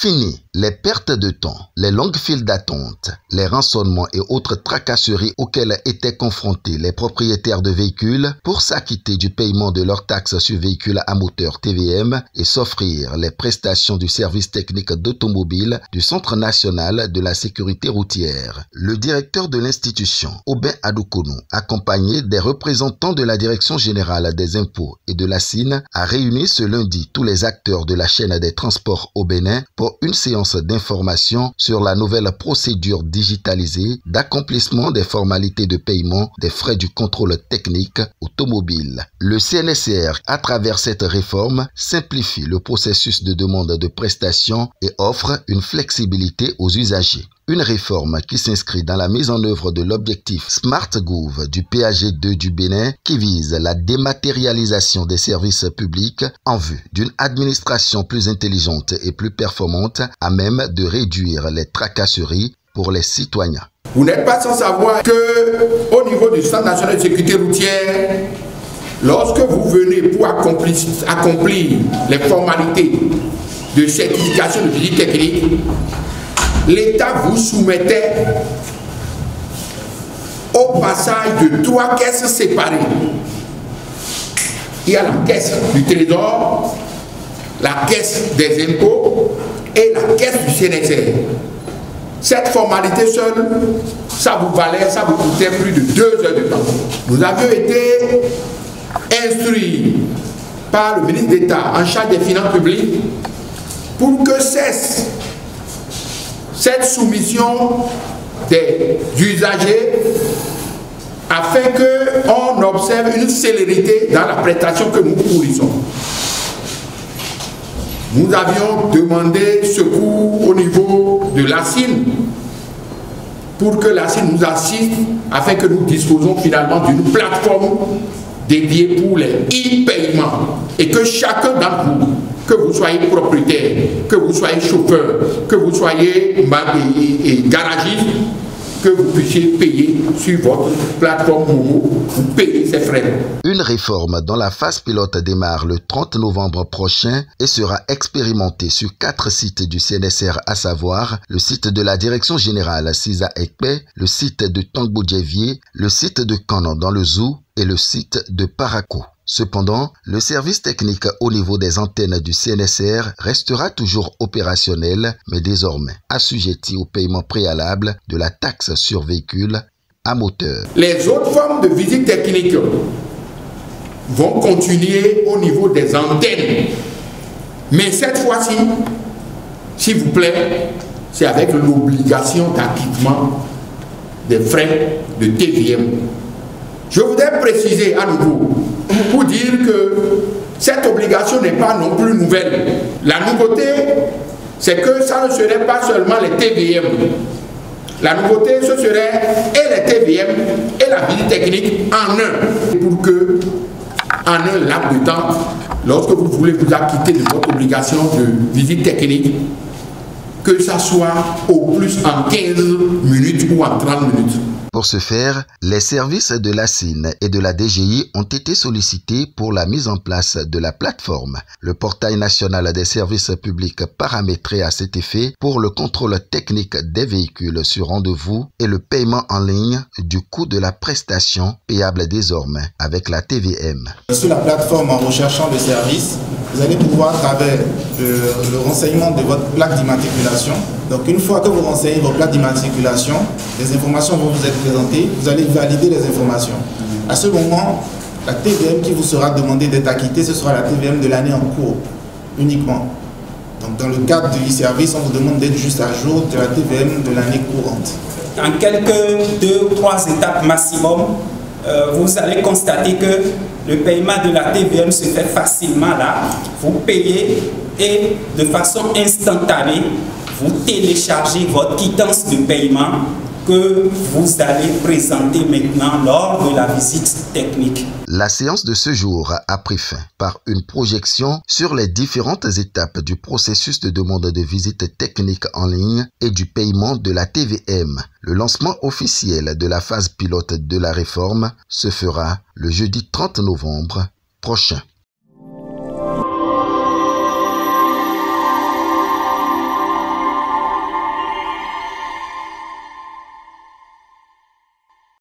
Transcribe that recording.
Fini les pertes de temps, les longues files d'attente, les rançonnements et autres tracasseries auxquelles étaient confrontés les propriétaires de véhicules pour s'acquitter du paiement de leurs taxes sur véhicules à moteur TVM et s'offrir les prestations du service technique d'automobile du Centre national de la sécurité routière. Le directeur de l'institution, Aubin Adoukonou, accompagné des représentants de la Direction générale des impôts et de la SIN, a réuni ce lundi tous les acteurs de la chaîne des transports au Bénin pour une séance d'information sur la nouvelle procédure digitalisée d'accomplissement des formalités de paiement des frais du contrôle technique automobile. Le CNSR, à travers cette réforme, simplifie le processus de demande de prestations et offre une flexibilité aux usagers. Une réforme qui s'inscrit dans la mise en œuvre de l'objectif SmartGouv du PAG2 du Bénin qui vise la dématérialisation des services publics en vue d'une administration plus intelligente et plus performante à même de réduire les tracasseries pour les citoyens. Vous n'êtes pas sans savoir que au niveau du Centre national de sécurité routière, lorsque vous venez pour accomplir les formalités de certification de visite technique, l'État vous soumettait au passage de 3 caisses séparées. Il y a la caisse du Trésor, la caisse des impôts et la caisse du CNSR. Cette formalité seule, ça vous coûtait plus de 2 heures de temps. Nous avions été instruits par le ministre d'État en charge des finances publiques pour que cesse cette soumission des usagers afin qu'on observe une célérité dans la prestation que nous fournissons. Nous avions demandé secours au niveau de la SIN pour que la SIN nous assiste afin que nous disposons finalement d'une plateforme dédiée pour les e-paiements et que chacun d'entre vous, que vous soyez propriétaire, que vous soyez chauffeur, que vous soyez garagiste, que vous puissiez payer sur votre plateforme Momo, vous payez ces frais. Une réforme dont la phase pilote démarre le 30 novembre prochain et sera expérimentée sur 4 sites du CNSR, à savoir le site de la Direction générale Sisa Ekpe, le site de Tangbo-Djevier, le site de Canon dans le Zou et le site de Parakou. Cependant, le service technique au niveau des antennes du CNSR restera toujours opérationnel, mais désormais assujetti au paiement préalable de la taxe sur véhicule à moteur. Les autres formes de visite technique vont continuer au niveau des antennes. Mais cette fois-ci, s'il vous plaît, c'est avec l'obligation d'acquittement des frais de TVM. Je voudrais préciser à nouveau pour dire que cette obligation n'est pas non plus nouvelle. La nouveauté, c'est que ça ne serait pas seulement les TVM. La nouveauté, ce serait et les TVM et la visite technique en un. Pour que, en un laps de temps, lorsque vous voulez vous acquitter de votre obligation de visite technique, que ça soit au plus en 15 minutes ou en 30 minutes. Pour ce faire, les services de la SIN et de la DGI ont été sollicités pour la mise en place de la plateforme, le portail national des services publics paramétré à cet effet pour le contrôle technique des véhicules sur rendez-vous et le paiement en ligne du coût de la prestation payable désormais avec la TVM. Sur la plateforme, en recherchant le service, vous allez pouvoir, à travers le renseignement de votre plaque d'immatriculation, donc une fois que vous renseignez votre plaque d'immatriculation, les informations vont vous être présentées, vous allez valider les informations. À ce moment, la TVM qui vous sera demandée d'être acquittée, ce sera la TVM de l'année en cours, uniquement. Donc dans le cadre du e-service, on vous demande d'être juste à jour de la TVM de l'année courante. En quelques 2 ou 3 étapes maximum, vous allez constater que le paiement de la TVM se fait facilement là. Vous payez et de façon instantanée, vous téléchargez votre quittance de paiement que vous allez présenter maintenant lors de la visite technique. La séance de ce jour a pris fin par une projection sur les différentes étapes du processus de demande de visite technique en ligne et du paiement de la TVM. Le lancement officiel de la phase pilote de la réforme se fera le jeudi 30 novembre prochain.